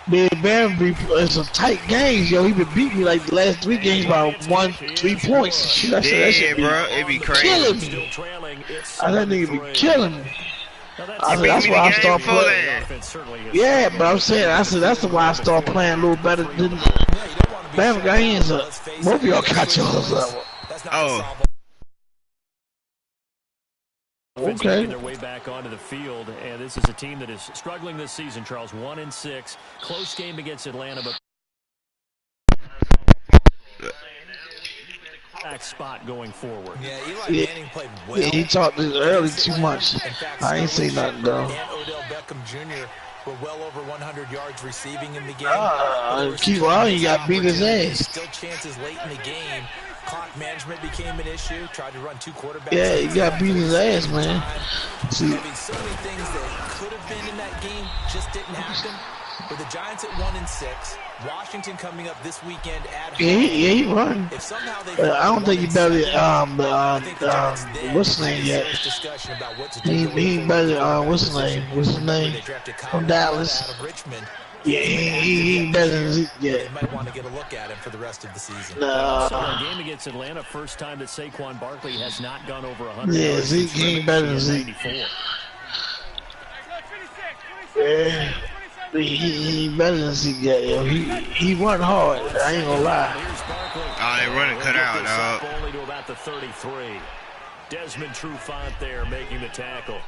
Big Bam it's a tight game, yo. He been beat me like the last 3 games by 1-3 points. Shit, I said that Yeah, should be bro, it be killing crazy. me. I said that nigga be killing me. I He said beat that's me why the I game start before playing. that. Yeah, but I'm saying I said that's why I start playing a little better than Bam got hands up. Both of y'all got yours up. Oh. Okay. Making their way back onto the field, and this is a team that is struggling this season, Charles. 1-6. Close game against Atlanta, but back spot going forward. Yeah, Eli Manning played well. Yeah, he talked this early too much. I ain't say nothing though. And Odell Beckham Jr. were well over 100 yards receiving in the game. Keep on, you got beat his ass. Still chances late in the game. Clock management became an issue. Tried to run 2 quarterbacks. Yeah, he got beat his ass, man. See, I mean, so many things that could have been in that game just didn't happen. With the Giants at 1-6, Washington coming up this weekend at home. yeah, he run. If somehow they I don't think he better what's his name yet? He ain't better what's his name? What's his name? From Dallas. Yeah, he ain't better than Zeke yet. They might want to get a look at him for the rest of the season. So a game against Atlanta, first time that Saquon Barkley has not gone over 100. Yeah, Zeke ain't better than Zeke. Yeah. He better than Zeke yet, yo. He run hard. I ain't gonna lie. Oh, they running cut out, dog. Only to about the 33. Desmond Trufant there making the tackle.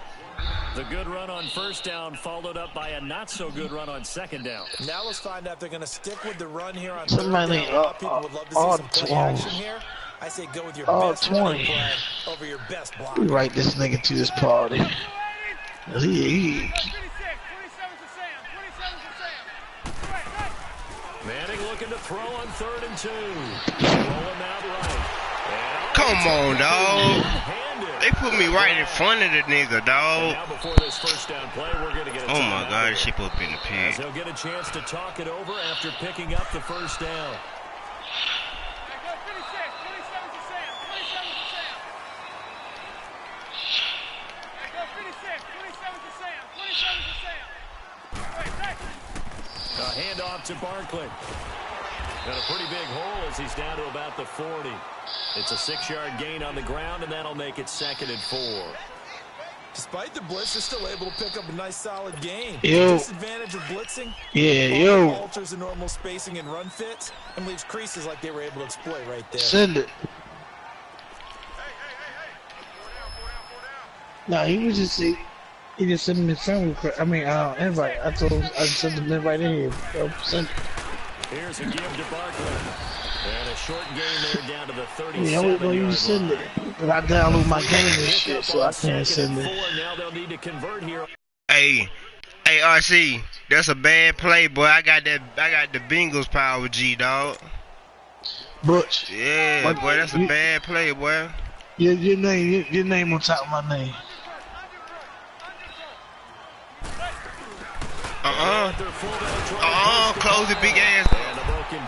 The good run on first down followed up by a not so good run on second down. Now let's find out if they're going to stick with the run here on Somebody third down. People would love to see some play action here. I say go with your best 20 play over your best block. We write this nigga to this party. He Manning looking to throw on 3rd and 2. Rolling out right. Come on, dog. They put me right in front of the nigga, dog. Now before this first down play, we're going to get a oh my God, she put me in the pit. They'll get a chance to talk it over after picking up the first down. A handoff to Barkley. Got a pretty big hole as he's down to about the 40. It's a 6-yard gain on the ground, and that'll make it 2nd and 4. Despite the blitz, they're still able to pick up a nice, solid gain. Yo. Disadvantage of blitzing. Yeah, yo. Alters the normal spacing and run fits, and leaves creases like they were able to exploit right there. Send it. Nah, he just sent me a friend request. I mean, invite. I sent him invite in here. Send it. Here's a give to Barkley. And a short gain there down to the 37. Yeah, I was you send it. But I download my game and shit, so I can't send it. Now they'll need to convert here. Hey, RC, that's a bad play, boy. I got the Bengals power, G, dog. Butch. Yeah, boy, that's a bad play, boy. Your name on top of my name. Close it big ass.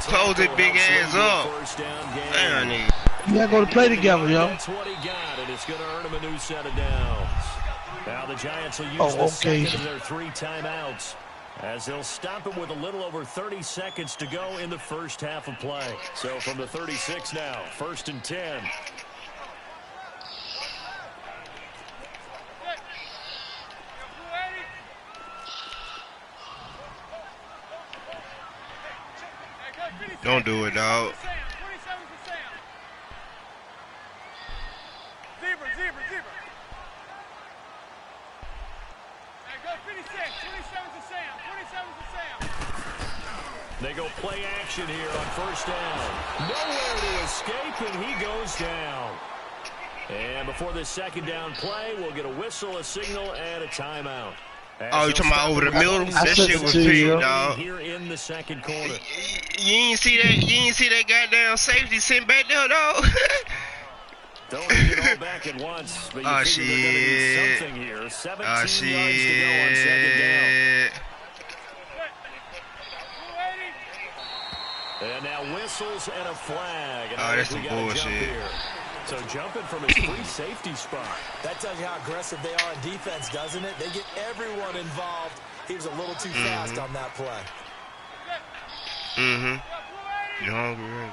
Close it big ass up. Damn, nigga. You gotta go to play together, yo. That's what he got, and it's gonna earn him a new set of downs. Now the Giants will use the second of their 3 timeouts, as they'll stop it with a little over 30 seconds to go in the first half of play. So from the 36 now, 1st and 10. Don't do it, dog. They go play action here on first down. Nowhere to escape, and he goes down. And before this second down play, we'll get a whistle, a signal, and a timeout. Oh, you talking about over the middle? That shit was big, dog. Here in the second quarter. You ain't see that? You ain't see that goddamn safety sitting back there, dog? Don't get it all back at once, but you figure they're going to need something here. 17 yards to go on second down. And now whistles and a flag. And that's some bullshit. So jumping from his free safety spot. That tells you how aggressive they are in defense, doesn't it? They get everyone involved. He was a little too fast on that play. Mm-hmm. You're hungry, right?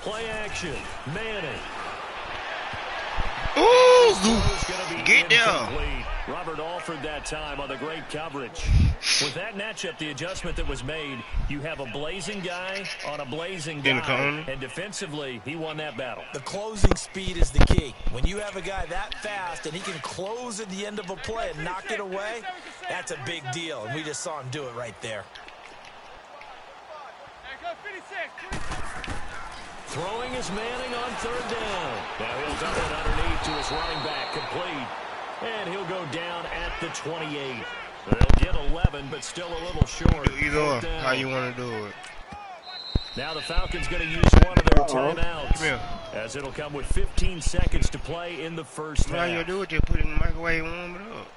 Play action. Manning. Ooh! Get there. Robert Alford that time on the great coverage. With that matchup, the adjustment that was made, you have a blazing guy on a blazing guy. And defensively, he won that battle. The closing speed is the key. When you have a guy that fast and he can close at the end of a play and knock it away, that's a big deal. And we just saw him do it right there. Throwing is Manning on third down. Now he'll dump it underneath to his running back, complete. And he'll go down at the 28. They'll get 11, but still a little short. Either or, how you want to do it. Now the Falcons going to use one of their timeouts, as it'll come with 15 seconds to play in the first half. All you do is just put it in the microwave and warm it up.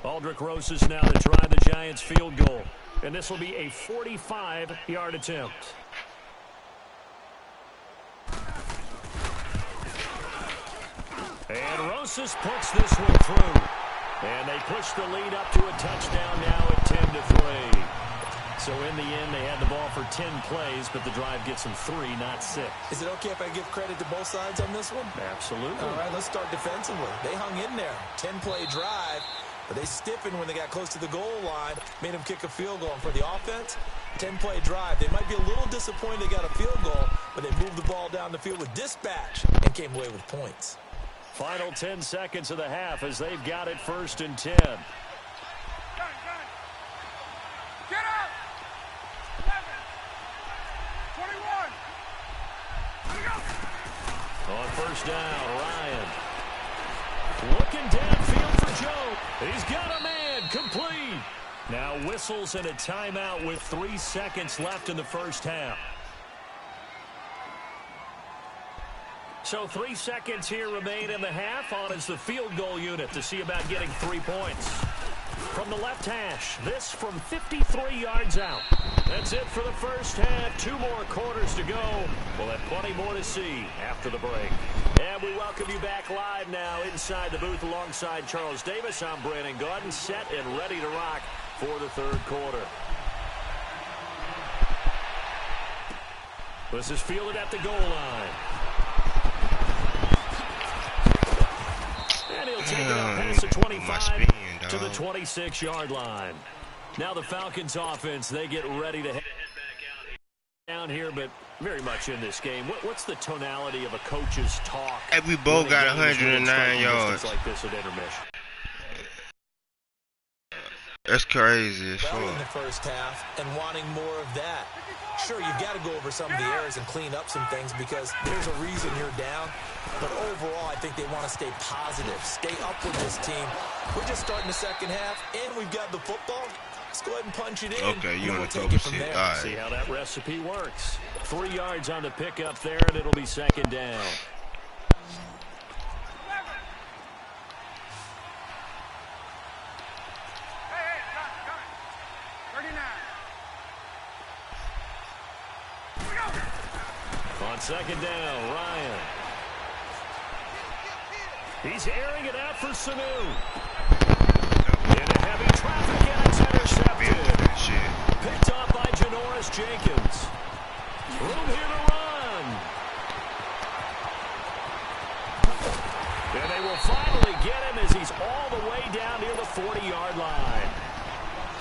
Aldrick Rosas now to try the Giants field goal. And this will be a 45-yard attempt. And Rosas puts this one through. And they push the lead up to a touchdown now at 10-3. So in the end, they had the ball for 10 plays, but the drive gets them 3, not 6. Is it okay if I give credit to both sides on this one? Absolutely. All right, let's start defensively. They hung in there. 10-play drive. But they stiffened when they got close to the goal line, made them kick a field goal. And for the offense, 10-play drive. They might be a little disappointed they got a field goal, but they moved the ball down the field with dispatch and came away with points. Final 10 seconds of the half as they've got it 1st and 10. Get up! 11, 21. On 1st down, Ryan. Looking downfield for Joe. He's got a man, complete. Now whistles and a timeout with 3 seconds left in the first half. So 3 seconds here remain in the half. On is the field goal unit to see about getting 3 points. From the left hash, this from 53 yards out. That's it for the first half. 2 more quarters to go. We'll have plenty more to see after the break. And we welcome you back live now inside the booth alongside Charles Davis. I'm Brandon Gaudin, set and ready to rock for the 3rd quarter. This is fielded at the goal line. And he'll take it up past the 25 to the 26-yard line. Now the Falcons offense, they get ready to head back down here, but very much in this game. What's the tonality of a coach's talk? Hey, we both got 109 yards. Like this at intermission. That's crazy. Well, in the first half and wanting more of that. Sure, you've got to go over some of the errors and clean up some things because there's a reason you're down. But overall, I think they want to stay positive, stay up with this team. We're just starting the second half, and we've got the football. Let's go ahead and punch it in. Okay, you want to take it from there. All right. See how that recipe works. 3 yards on the pickup there, and it'll be 2nd down. On 2nd down, Ryan. He's airing it out for Sanu. In a heavy traffic, and it's intercepted. Picked off by Janoris Jenkins. Room here to run. And they will finally get him as he's all the way down near the 40-yard line.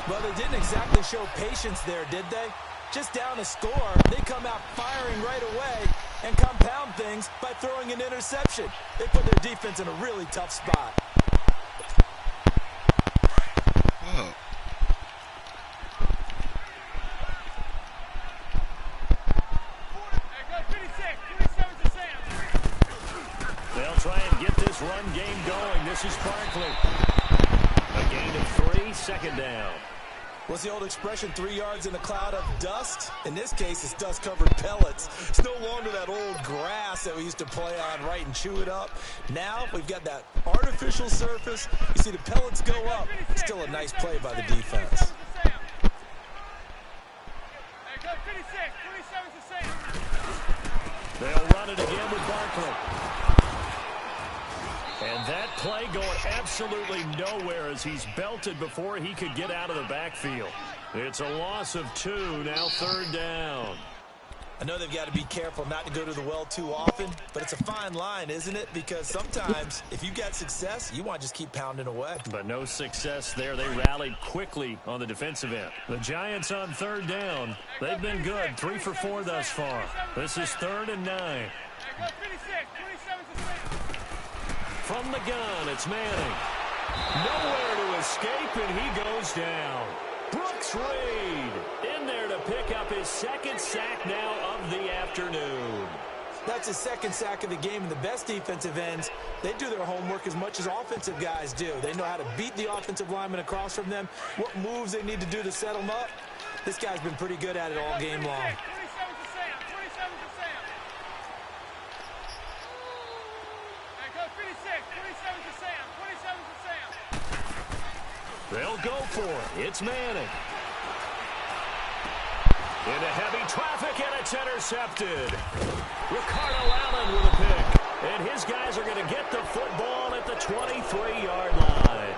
Well, they didn't exactly show patience there, did they? Just down a score, they come out firing right away and compound things by throwing an interception. They put their defense in a really tough spot. Whoa. They'll try and get this run game going. This is Barkley. A gain of 3, 2nd down. What's the old expression, 3 yards in a cloud of dust? In this case, it's dust-covered pellets. It's no longer that old grass that we used to play on, right, and chew it up. Now we've got that artificial surface. You see the pellets go up. Still a nice play by the defense. They'll run it again with Barkley. And that play going absolutely nowhere as he's belted before he could get out of the backfield. It's a loss of 2, now 3rd down. I know they've got to be careful not to go to the well too often, but it's a fine line, isn't it? Because sometimes if you got success, you want to just keep pounding away. But no success there. They rallied quickly on the defensive end. The Giants on 3rd down. They've been good, 3 for 4 thus far. This is 3rd and 9. From the gun, it's Manning. Nowhere to escape, and he goes down. Brooks Reed in there to pick up his 2nd sack now of the afternoon. That's his 2nd sack of the game, and the best defensive ends, they do their homework as much as offensive guys do. They know how to beat the offensive lineman across from them, what moves they need to do to set them up. This guy's been pretty good at it all game long. They'll go for it. It's Manning. Into heavy traffic, and it's intercepted. Ricardo Allen with a pick. And his guys are going to get the football at the 23-yard line.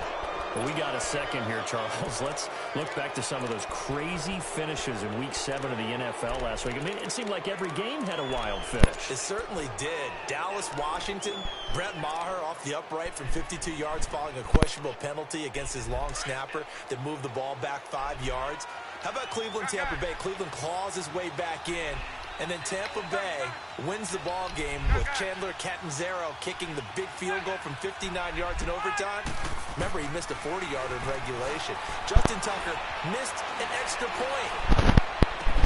Well, we got a second here, Charles. Let's look back to some of those crazy finishes in Week 7 of the NFL last week. I mean, it seemed like every game had a wild finish. It certainly did. Dallas, Washington, Brett Maher off the upright from 52 yards following a questionable penalty against his long snapper that moved the ball back 5 yards. How about Cleveland, Tampa Bay? Cleveland claws his way back in. And then Tampa Bay wins the ball game with Chandler Catanzaro kicking the big field goal from 59 yards in overtime. Remember, he missed a 40-yarder in regulation. Justin Tucker missed an extra point.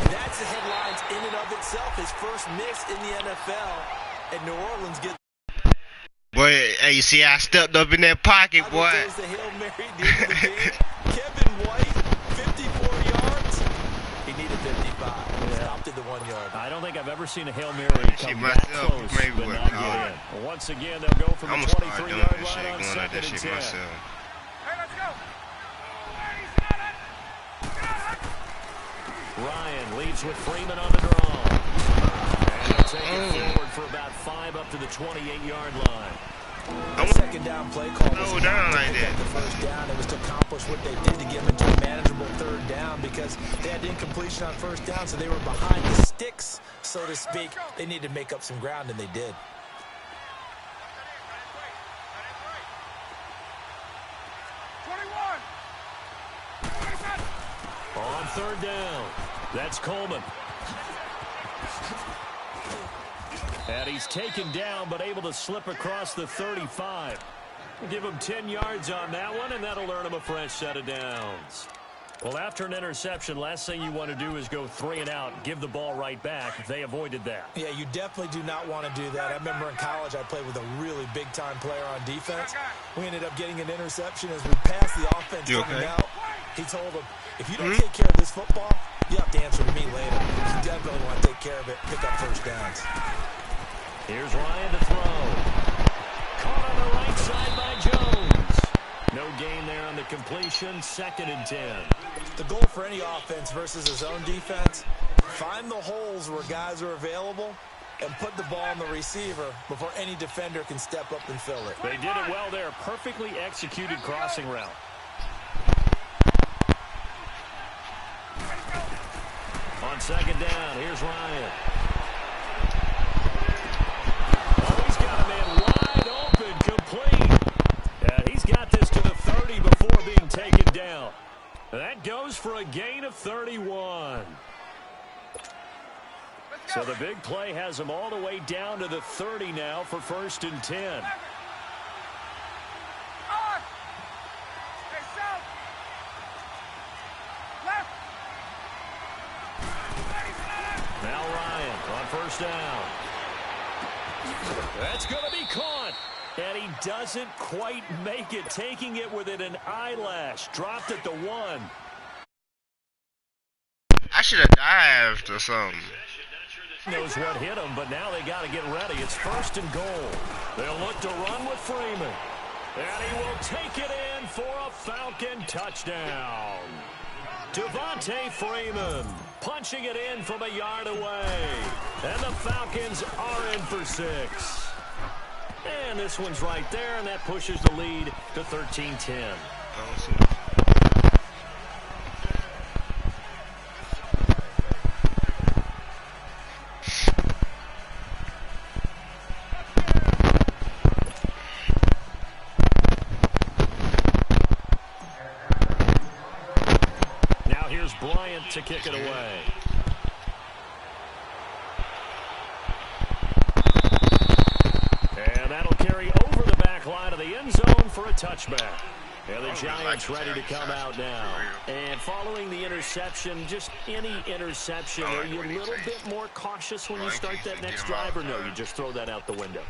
And that's the headlines in and of itself. His first miss in the NFL. And New Orleans gets... Boy, hey, you see I stepped up in that pocket, boy. There's the Hail Mary at the end of the game. Kevin White, 54 yards. He needed 55. Stopped at the 1 yard. I don't think I've ever seen a Hail Mary come that close but not get in. Once again, they'll go from the 23-yard line on 2nd and 10. Hey, let's go. Ryan leads with Freeman on the draw. And they'll take it forward for about 5 up to the 28-yard line. The second down play call was not to pick up the first down. It was to accomplish what they did to get them into a manageable 3rd down because they had incompletion on 1st down, so they were behind the sticks, so to speak. They needed to make up some ground, and they did. On 3rd down, that's Coleman. And he's taken down, but able to slip across the 35. We'll give him 10 yards on that one, and that'll earn him a fresh set of downs. Well, after an interception, last thing you want to do is go 3 and out, give the ball right back. They avoided that. Yeah, you definitely do not want to do that. I remember in college I played with a really big-time player on defense. We ended up getting an interception as we passed the offense coming out. He told him, if you don't take care of this football, you have to answer to me later. You definitely want to take care of it, pick up first downs. Here's Ryan to throw. Caught on the right side by Jones. No gain there on the completion. 2nd and 10. The goal for any offense versus a zone defense, find the holes where guys are available and put the ball on the receiver before any defender can step up and fill it. They did it well there. Perfectly executed crossing route. On 2nd down, here's Ryan. He's got a man wide open, complete. And he's got this to the 30 before being taken down. That goes for a gain of 31. So the big play has him all the way down to the 30 now for 1st and 10. Now Ryan on 1st down. That's going to be caught. And he doesn't quite make it, taking it within an eyelash. Dropped at the 1. I should have dived or something. Knows what hit him, but now they got to get ready. It's 1st and goal. They'll look to run with Freeman. And he will take it in for a Falcon touchdown. Devontae Freeman punching it in from a yard away. And the Falcons are in for 6. And this one's right there, and that pushes the lead to 13-10. Now here's Bryant to kick it away. And that'll carry over the back line of the end zone for a touchback. And the Giants ready to come out now. And following the interception, just any interception, are you a little bit more cautious when you start that next drive, or no, you just throw that out the window?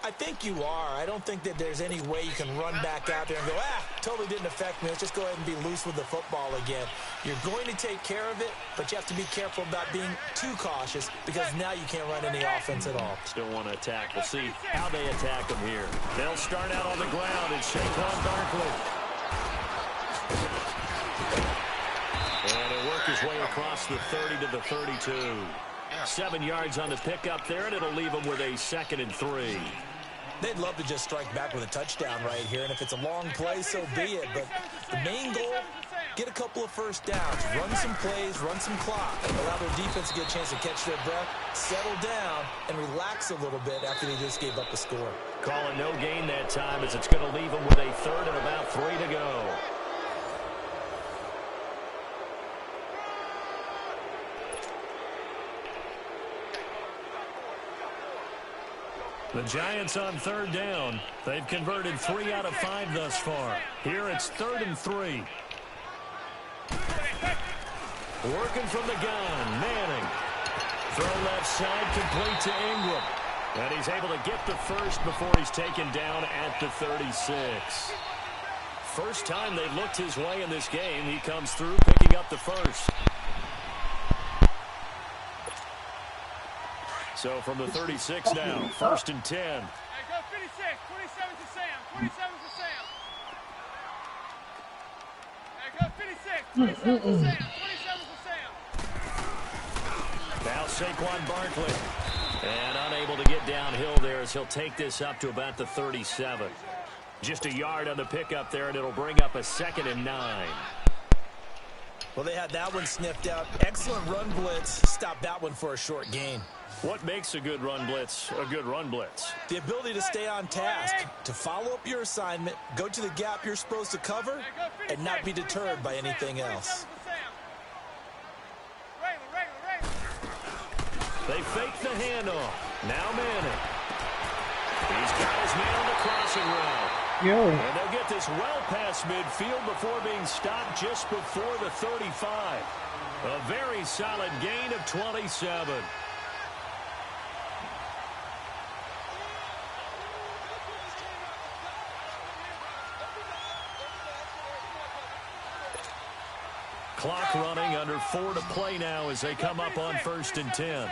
I think you are. I don't think that there's any way you can run back out there and go, totally didn't affect me. Let's just go ahead and be loose with the football again. You're going to take care of it, but you have to be careful about being too cautious because now you can't run any offense at all. Still want to attack. We'll see how they attack them here. They'll start out on the ground. It's Saquon Barkley. And he'll work his way across the 30 to the 32. 7 yards on the pickup there, and it'll leave him with a 2nd and 3. They'd love to just strike back with a touchdown right here, and if it's a long play, so be it. But the main goal, get a couple of first downs, run some plays, run some clock, allow their defense to get a chance to catch their breath, settle down, and relax a little bit after they just gave up a score. Calling no gain that time as it's going to leave them with a 3rd and about 3 to go. The Giants on 3rd down. They've converted 3 out of 5 thus far. Here it's 3rd and 3. Working from the gun, Manning. Throw left side, complete to Ingram. And he's able to get the first before he's taken down at the 36. First time they looked his way in this game, he comes through picking up the first. So from the 36 now, 1st and 10. Hey, go 56, 27 to Sam, 27 to Sam. Hey, go 56, 27 to Sam, 27 to Sam. Now Saquon Barkley. And unable to get downhill there as he'll take this up to about the 37. Just a yard on the pickup there, and it'll bring up a 2nd and 9. Well, they had that one sniffed out. Excellent run blitz. Stopped that one for a short gain. What makes a good run blitz a good run blitz? The ability to stay on task, to follow up your assignment, go to the gap you're supposed to cover, and not be deterred by anything else. They fake the handoff. Now Manning. He's got his man on the crossing route. And they'll get this well past midfield before being stopped just before the 35. A very solid gain of 27. Clock running, under 4 to play now as they come up on 1st and 10.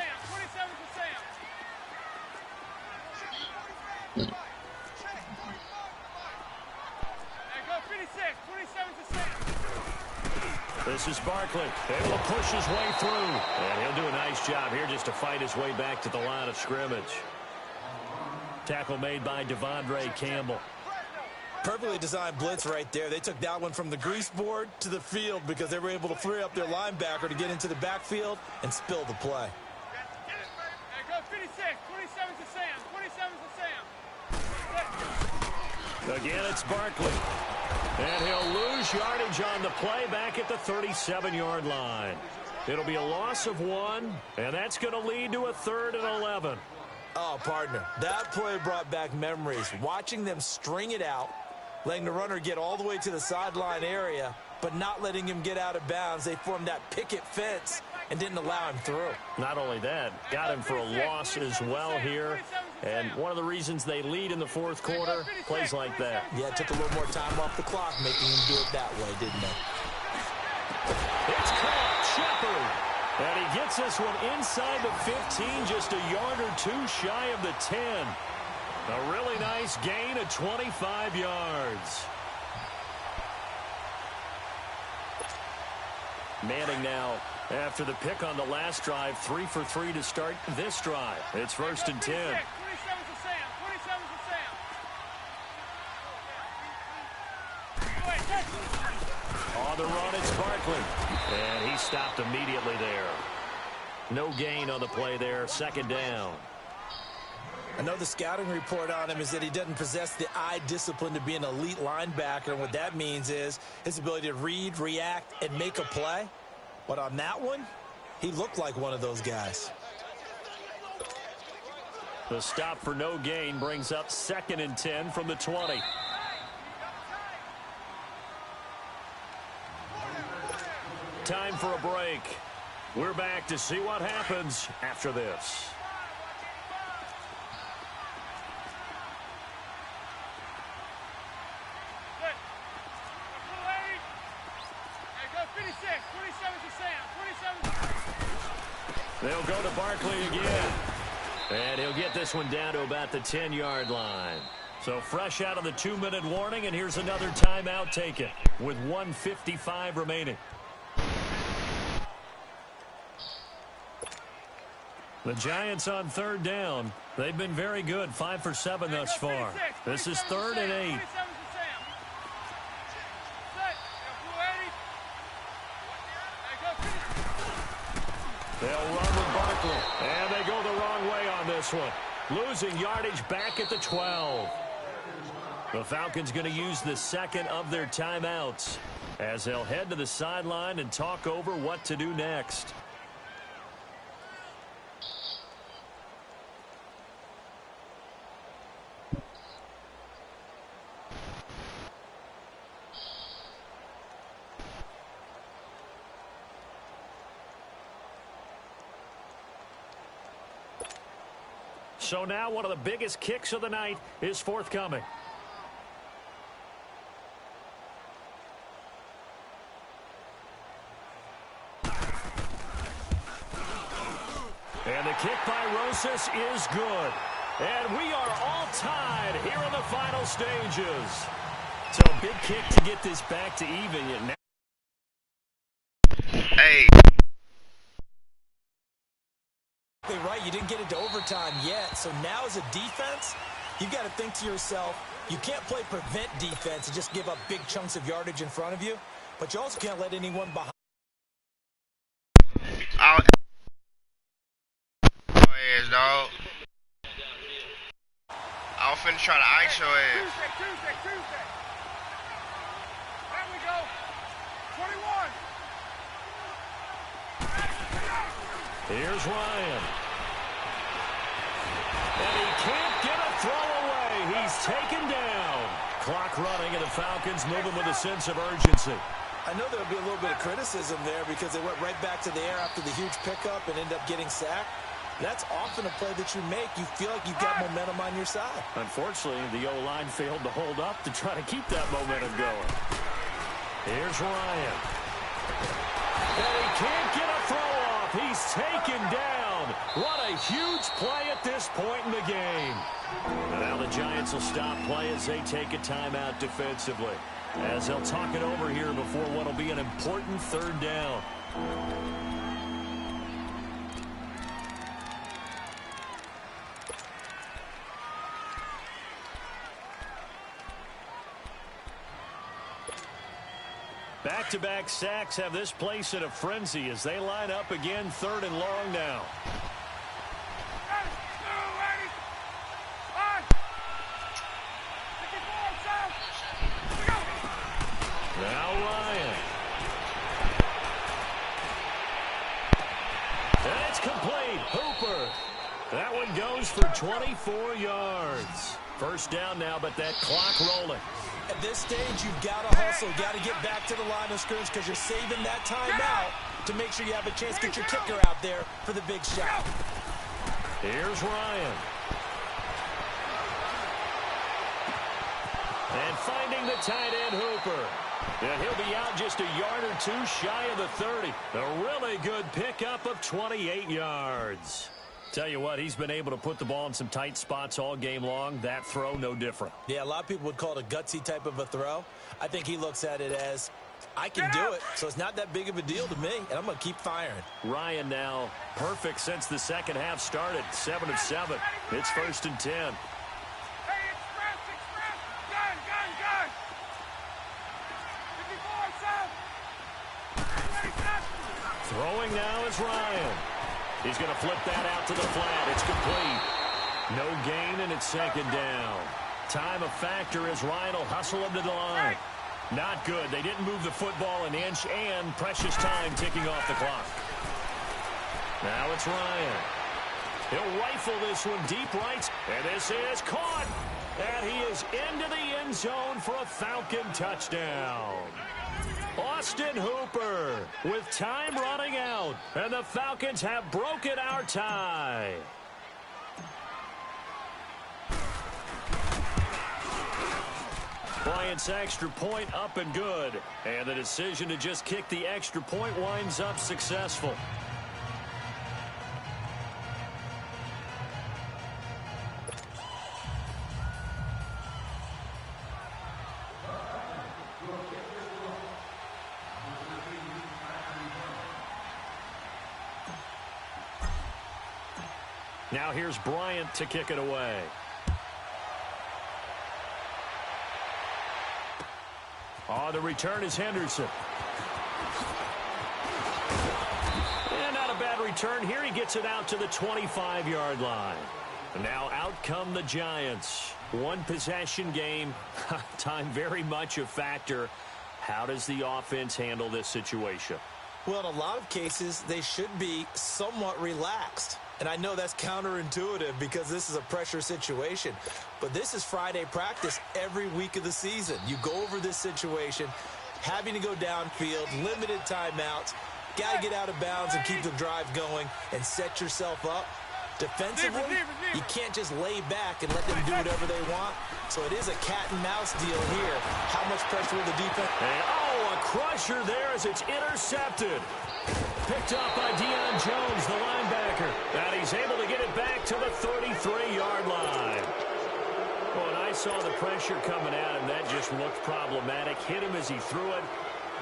This is Barkley, able to push his way through. And he'll do a nice job here just to fight his way back to the line of scrimmage. Tackle made by Devondre Campbell. Perfectly designed blitz right there. They took that one from the grease board to the field because they were able to free up their linebacker to get into the backfield and spill the play. Go 56, 27 to Sam, 27 to Sam. Again, it's Barkley. And he'll lose yardage on the play back at the 37-yard line. It'll be a loss of 1, and that's going to lead to a 3rd and 11. Oh, partner, that play brought back memories. Watching them string it out, letting the runner get all the way to the sideline area, but not letting him get out of bounds. They formed that picket fence and didn't allow him through. Not only that, got him for a loss as well here. And one of the reasons they lead in the 4th quarter, plays like that. Yeah, it took a little more time off the clock, making him do it that way, didn't it? It's caught. Shepard. gets this one inside the 15, just a yard or two shy of the 10. A really nice gain of 25 yards. Manning now after the pick on the last drive, 3 for 3 to start this drive. It's 1st and 10. 27 for Sam. 27 for Sam. On the run, it's Barkley. And he stopped immediately there. No gain on the play there. 2nd down. I know the scouting report on him is that he doesn't possess the eye discipline to be an elite linebacker. And what that means is his ability to read, react, and make a play. But on that one, he looked like one of those guys. The stop for no gain brings up 2nd and 10 from the 20. Time for a break. We're back to see what happens after this. They'll go to Barkley again. And he'll get this one down to about the 10-yard line. So fresh out of the 2-minute warning, and here's another timeout taken with 1:55 remaining. The Giants on 3rd down. They've been very good, 5 for 7 thus far. This is 3rd and 8. They'll run with Barkley, and they go the wrong way on this one. Losing yardage back at the 12. The Falcons going to use the 2nd of their timeouts as they'll head to the sideline and talk over what to do next. So now one of the biggest kicks of the night is forthcoming. And the kick by Rosas is good. And we are all tied here in the final stages. So a big kick to get this back to even. Hey. Right, you didn't get into overtime yet, so now as a defense, you've got to think to yourself, you can't play prevent defense and just give up big chunks of yardage in front of you, but you also can't let anyone behind. I'll dog. I was finna try to ice your ass. Tuesday. There we go. 21. Here's Ryan. And he can't get a throw away. He's taken down. Clock running, and the Falcons moving with a sense of urgency. I know there'll be a little bit of criticism there because they went right back to the air after the huge pickup and ended up getting sacked. That's often a play that you make. You feel like you've got momentum on your side. Unfortunately, the O-line failed to hold up to try to keep that momentum going. Here's Ryan. And he can't get a throw off. He's taken down. What a huge play at this point in the game. And now the Giants will stop play as they take a timeout defensively, as they'll talk it over here before what will be an important 3rd down. Back-to-back sacks have this place in a frenzy as they line up again 3rd and long now. Now Ryan. And it's complete. Hooper. That one goes for 24 yards. 1st down now, but that clock rolling. At this stage, you've got to hustle. You've got to get back to the line of scrimmage because you're saving that timeout to make sure you have a chance to get your kicker out there for the big shot. Here's Ryan. And finding the tight end, Hooper. And he'll be out just a yard or two shy of the 30. A really good pickup of 28 yards. Tell you what, he's been able to put the ball in some tight spots all game long. That throw, no different. Yeah, a lot of people would call it a gutsy type of a throw. I think he looks at it as, I can do it, so it's not that big of a deal to me, and I'm going to keep firing. Ryan now perfect since the second half started. 7 of 7. It's 1st and 10. Hey, express. Gun. 54, son. Throwing now is Ryan. He's going to flip that out to the flat. It's complete. No gain, and it's 2nd down. Time a factor as Ryan will hustle him to the line. Not good. They didn't move the football an inch, and precious time ticking off the clock. Now it's Ryan. He'll rifle this one deep right, and this is caught. And he is into the end zone for a Falcon touchdown. Austin Hooper with time running out, and the Falcons have broken our tie. Bryant's extra point up and good, and the decision to just kick the extra point winds up successful. Now here's Bryant to kick it away. On the return is Henderson. And not a bad return here. He gets it out to the 25-yard line. Now out come the Giants. One possession game. Time very much a factor. How does the offense handle this situation? Well, in a lot of cases, they should be somewhat relaxed. And I know that's counterintuitive because this is a pressure situation. But this is Friday practice every week of the season. You go over this situation, having to go downfield, limited timeouts, got to get out of bounds and keep the drive going and set yourself up. Defensively, you can't just lay back and let them do whatever they want. So it is a cat and mouse deal here. How much pressure will the defense? And, oh, a crusher there as it's intercepted. Picked up by Deion Jones, the linebacker. And he's able to get it back to the 33-yard line. Well, and I saw the pressure coming at him. That just looked problematic. Hit him as he threw it,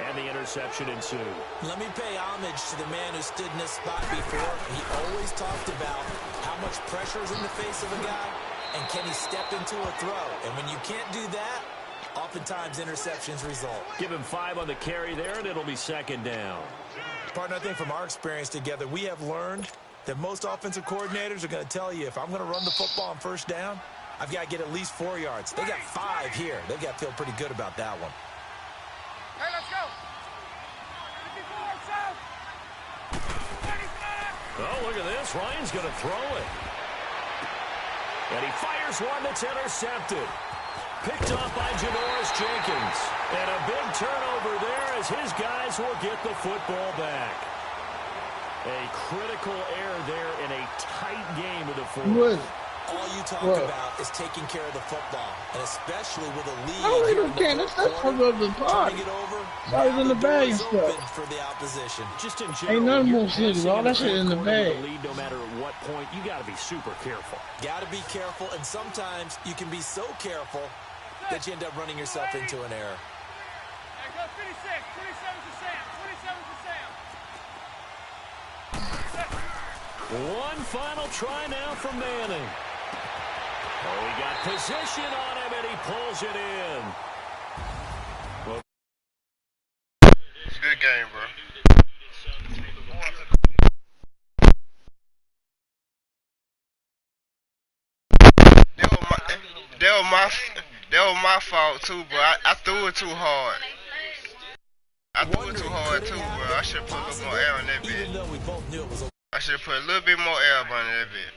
and the interception ensued. Let me pay homage to the man who stood in this spot before. He always talked about how much pressure is in the face of a guy, and can he step into a throw. And when you can't do that, oftentimes interceptions result. Give him 5 on the carry there, and it'll be 2nd down. Partner, I think from our experience together, we have learned that most offensive coordinators are going to tell you, if I'm going to run the football on 1st down, I've got to get at least 4 yards. They got 5 here. They've got to feel pretty good about that one. Hey, let's go. 54, son. Oh, look at this. Ryan's going to throw it. And he fires one that's intercepted. Picked off by Janoris Jenkins. And a big turnover there as his guys will get the football back. A critical error there in a tight game of the fourth. All you talk about is taking care of the football, and especially with a lead. I don't even care. That's from the part. Turning it over, Sorry, in the bag and stuff. For the opposition. Just in general, Ain't nothing more serious. All that shit in the bag. Lead, no matter what point, you got to be super careful. Got to be careful, and sometimes you can be so careful that you end up running yourself into an error. Hey, go 26. 27 to Sam. 27 to Sam. One final try now from Manning. Oh, he got position on him, and he pulls it in. Well, it's a good game, bro. That was my fault too, bro. I threw it too hard. I should have put a little more air on that bit. I should have put a little bit more air on that bit.